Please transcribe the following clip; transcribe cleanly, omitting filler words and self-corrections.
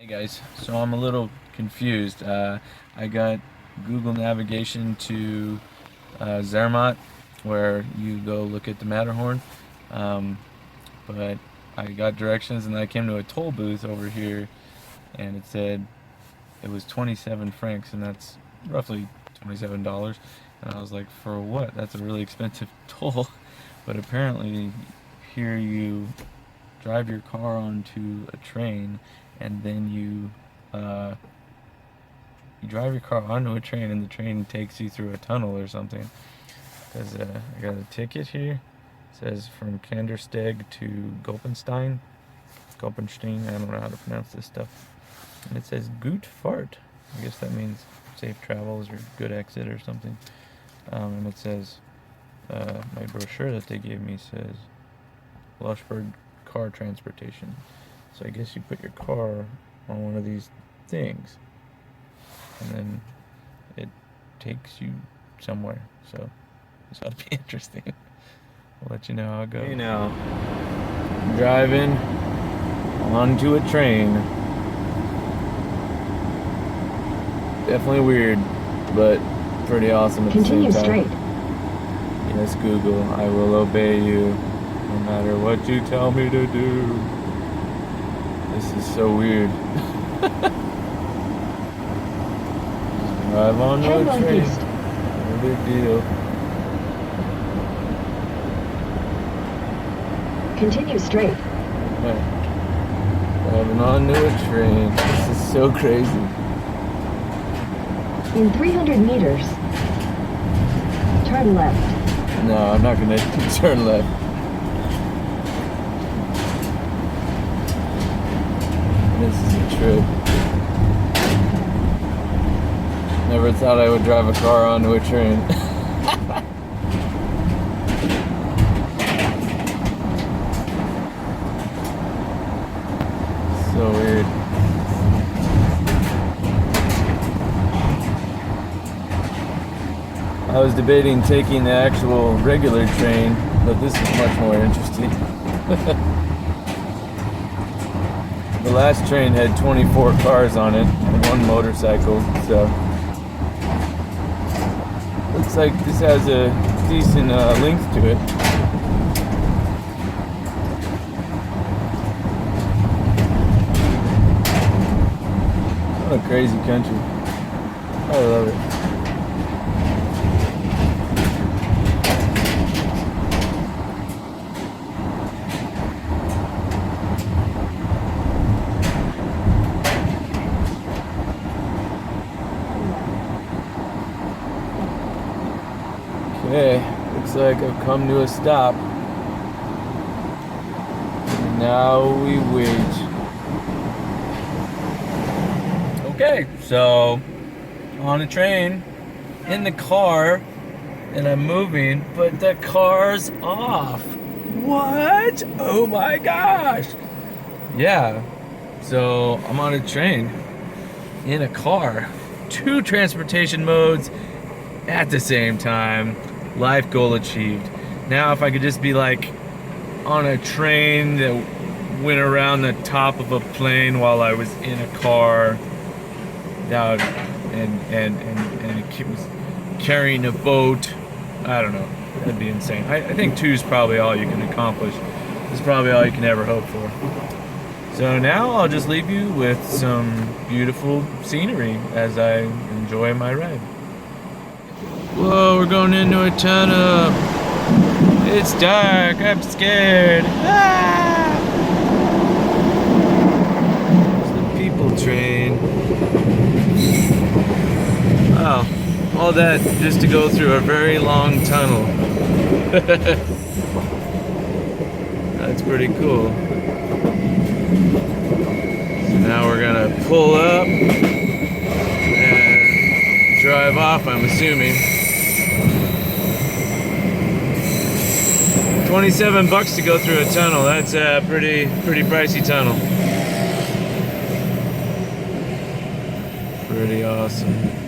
Hey guys, so I'm a little confused. I got Google navigation to Zermatt, where you go look at the Matterhorn, but I got directions and I came to a toll booth over here and it said it was 27 francs, and that's roughly $27. And I was like, for what? That's a really expensive toll. But apparently here you drive your car onto a train, and then you drive your car onto a train, and the train takes you through a tunnel or something. Because I got a ticket here. It says from Kandersteg to Gulpenstein. I don't know how to pronounce this stuff. And it says Gut Fahrt. I guess that means safe travels or good exit or something. And it says, my brochure that they gave me says Lushberg car transportation. So I guess you put your car on one of these things, and then it takes you somewhere. So this ought to be interesting. I'll let you know how it goes. Okay, now driving onto a train. Definitely weird, but pretty awesome at the same time. Continue straight. Yes, Google, I will obey you no matter what you tell me to do. This is so weird. Drive on Head no train. northeast. No big deal. Continue straight. Right. Driving onto a train. This is so crazy. In 300 meters, turn left. No, I'm not gonna turn left. This is a trip. Never thought I would drive a car onto a train. So weird. I was debating taking the actual regular train, but this is much more interesting. The last train had 24 cars on it and one motorcycle, so looks like this has a decent length to it. What a crazy country. I love it. Okay, looks like I've come to a stop. And now we wait. Okay, so on a train, in the car, and I'm moving, but the car's off. What? Oh my gosh. Yeah, so I'm on a train, in a car, two transportation modes at the same time. Life goal achieved. Now if I could just be like on a train that went around the top of a plane while I was in a car, that would, and it was carrying a boat, I don't know, that'd be insane. I think two is probably all you can accomplish. It's probably all you can ever hope for. So now I'll just leave you with some beautiful scenery as I enjoy my ride. Whoa, we're going into a tunnel. It's dark, I'm scared. Ah! It's the people train. Wow, all that just to go through a very long tunnel. That's pretty cool. So now we're gonna pull up and drive off, I'm assuming. $27 to go through a tunnel. That's a pretty pricey tunnel. Pretty awesome.